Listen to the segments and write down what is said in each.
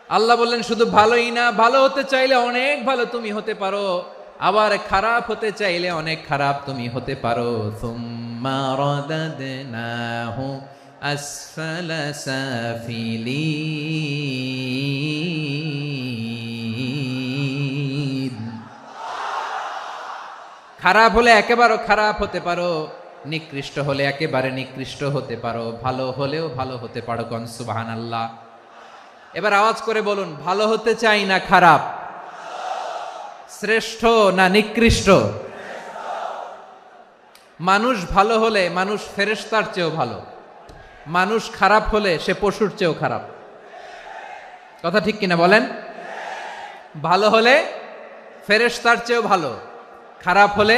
আল্লাহ বললেন শুধু ভালোই না, ভালো হতে চাইলে অনেক ভালো তুমি হতে পারো, আবার খারাপ হতে চাইলে অনেক খারাপ তুমি হতে পারো। সুম্মা রাদাদনাহু আসফালা সাফিলিন। খারাপ হলে একেবারে খারাপ হতে পারো, নিকৃষ্ট হলে একেবারে নিকৃষ্ট হতে পারো, ভালো হলেও ভালো হতে পারো। কোন সুবহানাল্লাহ। এবার আওয়াজ করে বলুন, ভালো হতে চাই না খারাপ, শ্রেষ্ঠ না নিকৃষ্ট? মানুষ ভালো হলে মানুষ ফেরেশতার চেয়েও ভালো, মানুষ খারাপ হলে সে পশুর চেয়েও খারাপ। কথা ঠিক কিনা বলেন? ভালো হলে ফেরেশতার চেয়েও ভালো, খারাপ হলে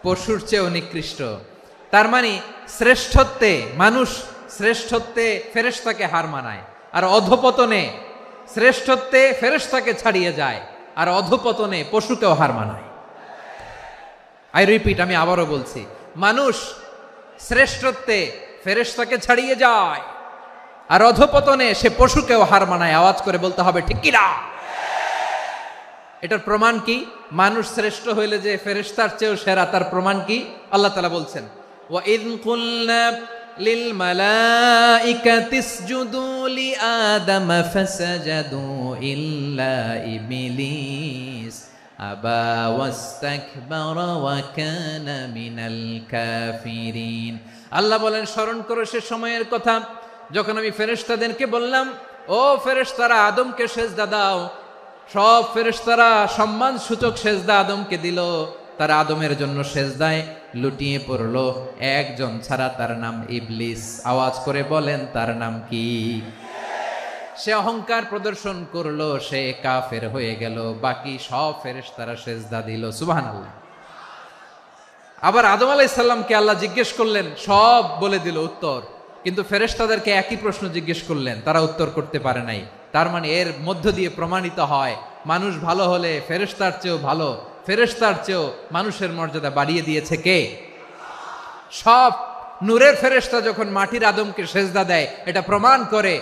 পশুর চেয়েও নিকৃষ্ট। তার মানে শ্রেষ্ঠত্বে মানুষ, শ্রেষ্ঠত্বে ফেরেশতাকে হার মানায়, আর অধপতনে শ্রেষ্ঠত্বে ফেরেশতাকে ছাড়িয়ে যায়, আর অধপতনে পশুকেও হার মানায়। আই রিপিট, আমি আবারও বলছি, মানুষ শ্রেষ্ঠত্বে ফেরেশতাকে ছাড়িয়ে যায়, আর অধপতনে সে পশুকেও হার মানায়। আওয়াজ করে বলতে হবে ঠিক কিনা? এটার প্রমাণ কি? মানুষ শ্রেষ্ঠ হইলে যে ফেরেশতার চেয়েও সেরা, তার প্রমাণ কি? আল্লাহ তাআলা বলছেন, ওয়া ইয কুলনা লিল মালাইকাতি ইসজুদু লি আদম ফাসাজাদু ইল্লা ইবলিস আবা ওয়াস্তাকবারা ওয়া কানা মিনাল কাফিরিন। আল্লাহ বলেন, স্মরণ করো সে সময়ের কথা যখন আমি ফেরেশতাদেরকে বললাম, ও ফেরেশতারা আদমকে সেজদা দাও। সব ফেরেশতারা সম্মান সূচক সেজদা আদমকে দিল, তারা আদমের জন্য সেজদায় লুটিয়ে পড়লো, একজন ছাড়া, তার নাম ইবলিস। আওয়াজ করে বলেন, তার নাম কি? সে অহংকার প্রদর্শন করলো, সে কাফের হয়ে গেল, বাকি সব ফেরেশতারা সেজদা দিল। সুবহানাল্লাহ। আবার আদম আলাইহিস সালামকে আল্লাহ জিজ্ঞেস করলেন, সব বলে দিল উত্তর, কিন্তু ফেরেশতাদেরকে একই প্রশ্ন জিজ্ঞেস করলেন, তারা উত্তর করতে পারে নাই। তার মানে এর মধ্য দিয়ে প্রমাণিত হয়, মানুষ ভালো হলে ফেরেশতার চেয়েও ভালো, ফেরেশতার চেয়েও মানুষের মর্যাদা বাড়িয়ে দিয়েছে কে? সব নূরের ফেরেশতা যখন মাটির আদমকে সেজদা দেয়, এটা প্রমাণ করে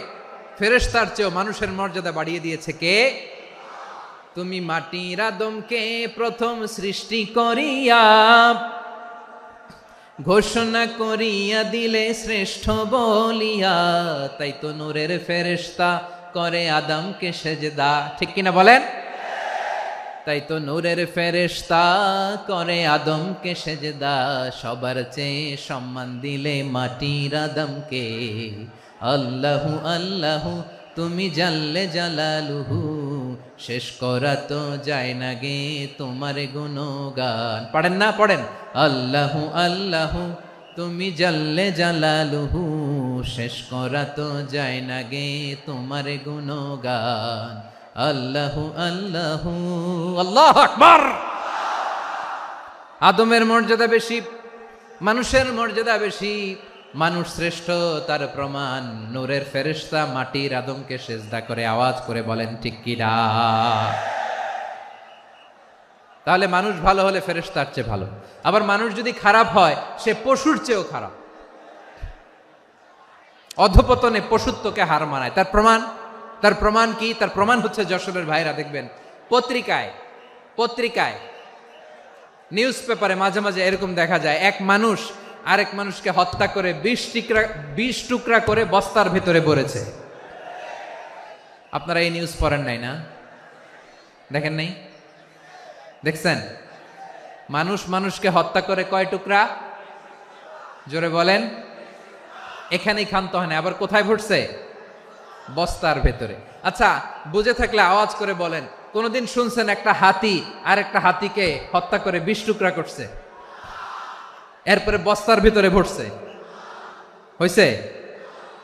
ফেরেশতার চেয়েও মানুষের মর্যাদা বাড়িয়ে দিয়েছে কে? তুমি মাটির আদমকে প্রথম সৃষ্টি করিয়া ঘোষণা করিয়া দিলে শ্রেষ্ঠ বলিয়া, তাই তো নূরের ফেরেশতা করে আদমকে সেজদা। ঠিক কিনা বলেন? তাই তো নূরের ফেরেশতা করে আদমকে সেজদা, সবার চেয়ে সম্মান দিলে মাটির আদমকে। আল্লাহু আল্লাহু তুমি জাল্লে জালালুহু, শেষ করা তো যায় না গে তোমার গুণগান। পড়েন না? পড়েন, আল্লাহু আল্লাহু তুমি জাল্লে জালালুহু, শেষ করা তো যায় না গে তোমার গুণগান। আল্লাহু আল্লাহু, আল্লাহু আকবার। আদমের মর্যাদা বেশি, মানুষের মর্যাদা বেশি, মানুষ শ্রেষ্ঠ, তার প্রমাণ নূরের ফেরেশতা মাটির আদমকে সেজদা করে। আওয়াজ করে বলেন ঠিক কিনা? তাহলে মানুষ ভালো হলে ফেরেশতার চেয়ে ভালো, আবার মানুষ যদি খারাপ হয় সে পশুর চেয়েও খারাপ, অধপতনে পশুত্বকে হার মানায়। তার প্রমাণ, তার প্রমাণ কি? তার প্রমাণ হচ্ছে, যশোরের ভাইরা দেখবেন পত্রিকায় নিউজ পেপারে মাঝে মাঝে এরকম দেখা যায়, এক মানুষ আরেক মানুষকে হত্যা করে 20 টুকরা করে বস্তার ভেতরে ভরেছে। আপনারা এই নিউজ পড়েন নাই না? দেখেন নাই? দেখছেন? মানুষ মানুষকে হত্যা করে কয় টুকরা? জোরে বলেন। এখানেই ক্ষান্ত হয় না, আবার কোথায় ভরছে? বস্তার ভেতরে। আচ্ছা, বুঝে থাকলে আওয়াজ করে বলেন, কোনদিন শুনছেন একটা হাতি আর একটা হাতিকে হত্যা করে 20 টুকরা করছে, এরপরে বস্তার ভিতরে ভরছে? হইছে?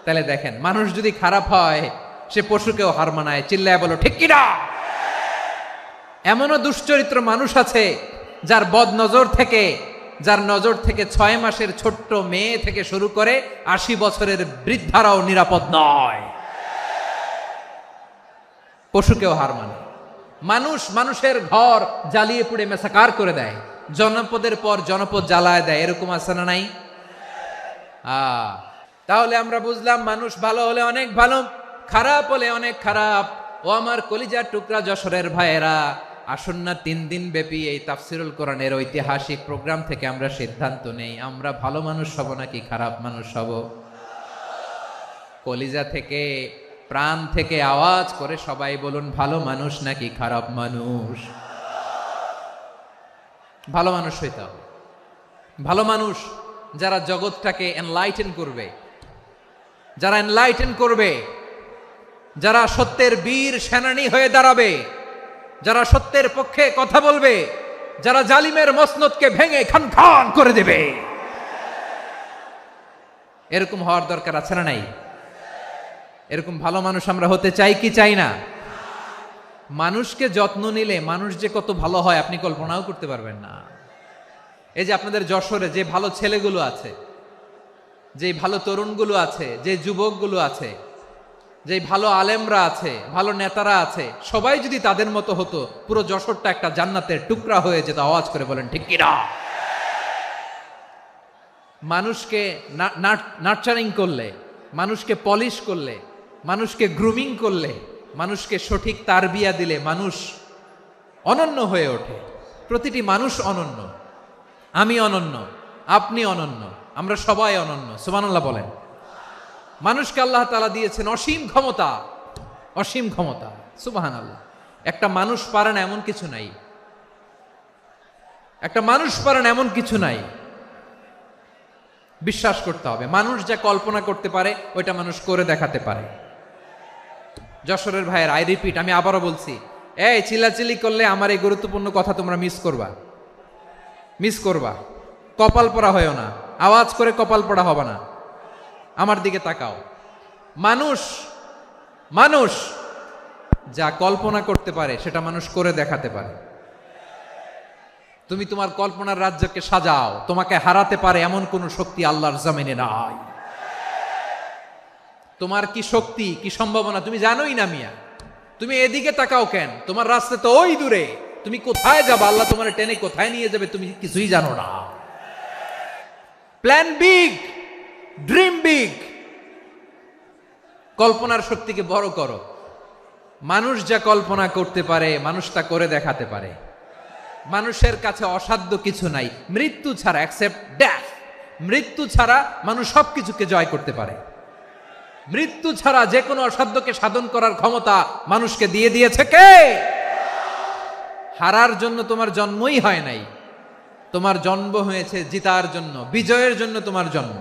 তাহলে দেখেন, মানুষ যদি খারাপ হয় সে পশুকেও হার মানায়। চিল্লায় বলো ঠিক কিনা? এমনও দুশ্চরিত্র মানুষ আছে যার যার নজর থেকে 6 মাসের ছোট্ট মেয়ে থেকে শুরু করে 80 বছরের বৃদ্ধারাও নিরাপদ নয়। পশুকেও হার মানে। মানুষ মানুষের ঘর জ্বালিয়ে পুড়ে মেসাকার করে দেয়, জনপদের পর জনপদ জ্বালায় দেয়, এরকম আছে না নাই? তাহলে আমরা বুঝলাম মানুষ ভালো হলে অনেক ভালো, খারাপ হলে অনেক খারাপ। ও আমার কলিজার টুকরা যশোরের ভাইয়েরা, আসুন না 3 দিন ব্যাপী এই তাফসিরুল কোরআনের ঐতিহাসিক প্রোগ্রাম থেকে আমরা সিদ্ধান্ত নেই, আমরা ভালো মানুষ হব নাকি খারাপ মানুষ হব। কলিজা থেকে, প্রাণ থেকে আওয়াজ করে সবাই বলুন, ভালো মানুষ নাকি খারাপ মানুষ? ভালো মানুষ হইতে হবে। ভালো মানুষ যারা জগৎটাকে এনলাইটেন করবে, যারা এনলাইটেন করবে, যারা সত্যের বীর সেনানী হয়ে দাঁড়াবে, যারা সত্যের পক্ষে কথা বলবে, যারা জালিমের মসনদকে ভেঙে খান খান করে দেবে, এরকম হওয়ার দরকার আছে না নাই? এরকম ভালো মানুষ আমরা হতে চাই কি চাই না? মানুষকে যত্ন নিলে মানুষ যে কত ভালো হয় আপনি কল্পনাও করতে পারবেন না। এই যে আপনাদের যশোরে যে ভালো ছেলেগুলো আছে, যে ভালো তরুণগুলো আছে, যে যুবকগুলো আছে, যে ভালো আলেমরা আছে, ভালো নেতারা আছে, সবাই যদি তাদের মতো হতো, পুরো যশোরটা একটা জান্নাতের টুকরা হয়ে যেত। আওয়াজ করে বলেন ঠিক কিনা? মানুষকে নার্চারিং করলে, মানুষকে পলিশ করলে, মানুষকে গ্রুমিং করলে, মানুষকে সঠিক তারবিয়া দিলে মানুষ অনন্য হয়ে ওঠে। প্রতিটি মানুষ অনন্য। আমি অনন্য, আপনি অনন্য, আমরা সবাই অনন্য। সুবহানাল্লাহ বলেন। মানুষকে আল্লাহ তাআলা দিয়েছেন অসীম ক্ষমতা, অসীম ক্ষমতা। সুবহানাল্লাহ। একটা মানুষ পারে না এমন কিছু নাই, একটা মানুষ পারে না এমন কিছু নাই। বিশ্বাস করতে হবে, মানুষ যা কল্পনা করতে পারে ওইটা মানুষ করে দেখাতে পারে। যশোরের ভাইয়ের, আই রিপিট, আমি আবারও বলছি, এই চিল্লাচিল্লি করলে আমার এই গুরুত্বপূর্ণ কথা তোমরা মিস করবা, মিস করবা। কপাল পড়া হয়েও না, আওয়াজ করে কপাল পড়া হবে না। আমার দিকে তাকাও। মানুষ, মানুষ যা কল্পনা করতে পারে সেটা মানুষ করে দেখাতে পারে। তুমি তোমার কল্পনার রাজ্যকে সাজাও, তোমাকে হারাতে পারে এমন কোন শক্তি আল্লাহর জমিনে নাই। তোমার কি শক্তি, কি সম্ভাবনা তুমি জানোই না মিয়া। তুমি এদিকে তাকাও কেন? তোমার রাস্তা তো ওই দূরে। তুমি কোথায় যাবে, আল্লাহ তোমার টেনে কোথায় নিয়ে যাবে তুমি কিছুই জানো না। Plan big, dream big. কল্পনার শক্তিকে বড় করো। মানুষ যা কল্পনা করতে পারে মানুষ তা করে দেখাতে পারে। মানুষের কাছে অসাধ্য কিছু নাই মৃত্যু ছাড়া, অ্যাকসেপ্ট ডেথ। মৃত্যু ছাড়া মানুষ সবকিছুকে জয় করতে পারে। মৃত্যু ছাড়া যে কোনো অসাধ্যকে সাধন করার ক্ষমতা মানুষকে দিয়ে দিয়েছে কে? হারার জন্য তোমার জন্মই হয় নাই, তোমার জন্ম হয়েছে জিতার জন্য, বিজয়ের জন্য তোমার জন্ম।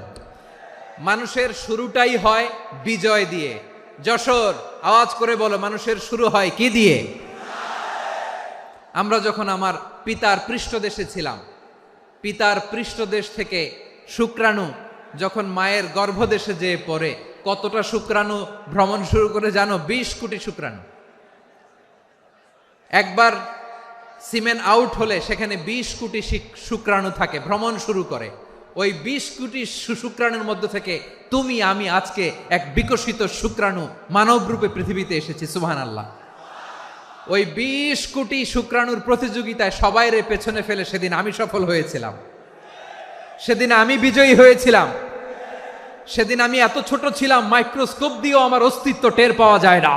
মানুষের শুরুটাই হয় বিজয় দিয়ে। যশোর, আওয়াজ করে বলো, মানুষের শুরু হয় কি দিয়ে? আমরা যখন আমার পিতার পৃষ্ঠদেশে ছিলাম, পিতার পৃষ্ঠদেশ থেকে শুক্রাণু যখন মায়ের গর্ভদেশে যেয়ে পড়ে, কতটা শুক্রাণু ভ্রমণ শুরু করে জানো? 20 কোটি শুক্রাণু। একবার সিমেন আউট হলে সেখানে 20 কোটি শুক্রাণু থাকে, ভ্রমণ শুরু করে। ওই 20 কোটি শুক্রাণুর মধ্যে থেকে তুমি আমি আজকে এক বিকশিত শুক্রাণু মানব রূপে পৃথিবীতে এসেছি। সুবহানাল্লাহ। ওই 20 কোটি শুক্রাণুর প্রতিযোগিতায় সবাইরে পেছনে ফেলে সেদিন আমি সফল হয়েছিলাম, সেদিন আমি বিজয়ী হয়েছিলাম। সেদিন আমি এত ছোট ছিলাম, মাইক্রোস্কোপ দিয়েও আমার অস্তিত্ব টের পাওয়া যায় না।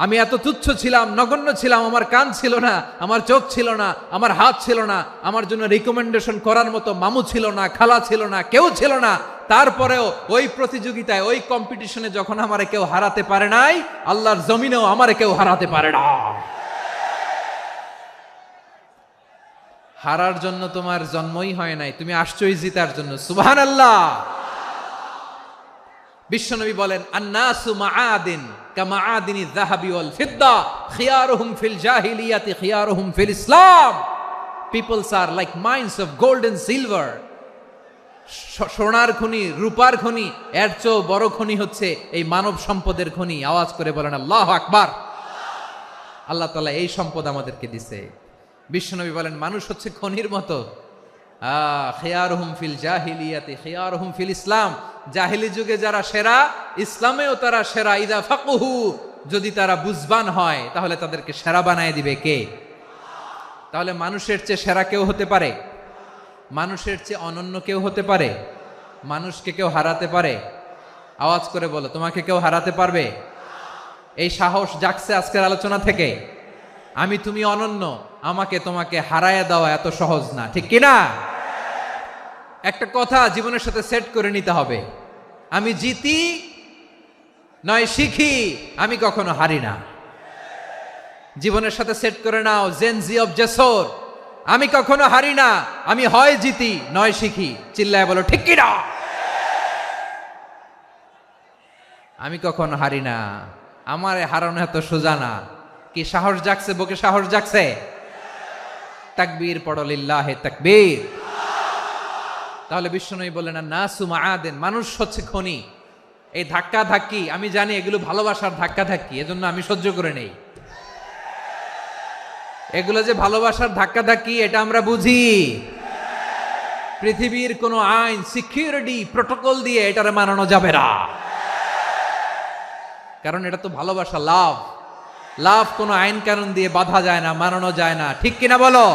আমি এত তুচ্ছ ছিলাম, নগণ্য ছিলাম। আমার কান ছিল না, আমার চোখ ছিল না, আমার হাত ছিল না, আমার জন্য রিকমেন্ডেশন করার মতো মামু ছিল না, খালা ছিল না, কেউ ছিল না। তারপরেও ওই প্রতিযোগিতায়, ওই কম্পিটিশনে যখন আমারে কেউ হারাতে পারে নাই, আল্লাহর জমিনেও আমারে কেউ হারাতে পারে না। হারার জন্য তোমার জন্মই হয় নাই, তুমি আসছই জিতার জন্য। সুবহানাল্লাহ। বিশ্বনবী বলেন, আন্নাসু মাআদিন কামাআদিনি যাহাবি ওয়াল ফিদ্দা খিয়ারুহুম ফিল জাহিলিয়াতি খিয়ারুহুম ফিল ইসলাম। Peoples are like mines of gold and silver. সোনার খনি, রূপার খনি, এর চেয়েও বড় খনি হচ্ছে এই মানব সম্পদের খনি। আওয়াজ করে বলেন আল্লাহু আকবার। আল্লাহ তাআলা এই সম্পদ আমাদেরকে দিছে। বিশ্বনবী বলেন, মানুষ হচ্ছে খনির মতো। খিয়ারুহুম ফিল জাহিলিয়াতি খিয়ারুহুম ফিল ইসলাম। জাহিলি যুগে যারা সেরা, ইসলামেও তারা সেরা। ইদা ফাকুহু, যদি তারা বুঝবান হয় তাহলে তাদেরকে সেরা বানায় দিবে কে? তাহলে মানুষের চেয়ে সেরা কেউ হতে পারে? মানুষের চেয়ে অনন্য কেউ হতে পারে? মানুষকে কেউ হারাতে পারে? আওয়াজ করে বলো, তোমাকে কেউ হারাতে পারবে? এই সাহস জাগছে আজকের আলোচনা থেকে। আমি তুমি অনন্য, আমাকে তোমাকে হারায় দেওয়া এত সহজ না, ঠিক কিনা? একটা কথা জীবনের সাথে সেট করে নিতে হবে, আমি জিতি নয় শিখি, আমি কখনো হারি না। জীবনের সাথে সেট করে নাও, জেনজি অফ জেসর, আমি কখনো হারি না, আমি হয় জিতি নয় শিখি। চিল্লায় বলো ঠিক কিনা? আমি কখনো হারি না, আমার হারানো এত সোজা না। কি সাহস জাগছে? বুকে সাহস জাগছে? তাকবীর পড়ো, লিল্লাহে তাকবীর। তাহলে বিশ্বনবী বললেন না নাসু মাআদেন, মানুষ হচ্ছে খনি। এই ধাক্কা ধাক্কি আমি জানি এগুলো ভালোবাসার ধাক্কা ধাক্কি, এজন্য আমি সহ্য করে নেই। এগুলো যে ভালোবাসার ধাক্কা ধাক্কি এটা আমরা বুঝি। পৃথিবীর কোন আইন, সিকিউরিটি প্রটোকল দিয়ে এটারে মানানো যাবে না, কারণ এটা তো ভালোবাসা, লাভ। লাভ কোনো আইন কানুন দিয়ে বাধা যায় না, মানানো যায় না, ঠিক কিনা বলো?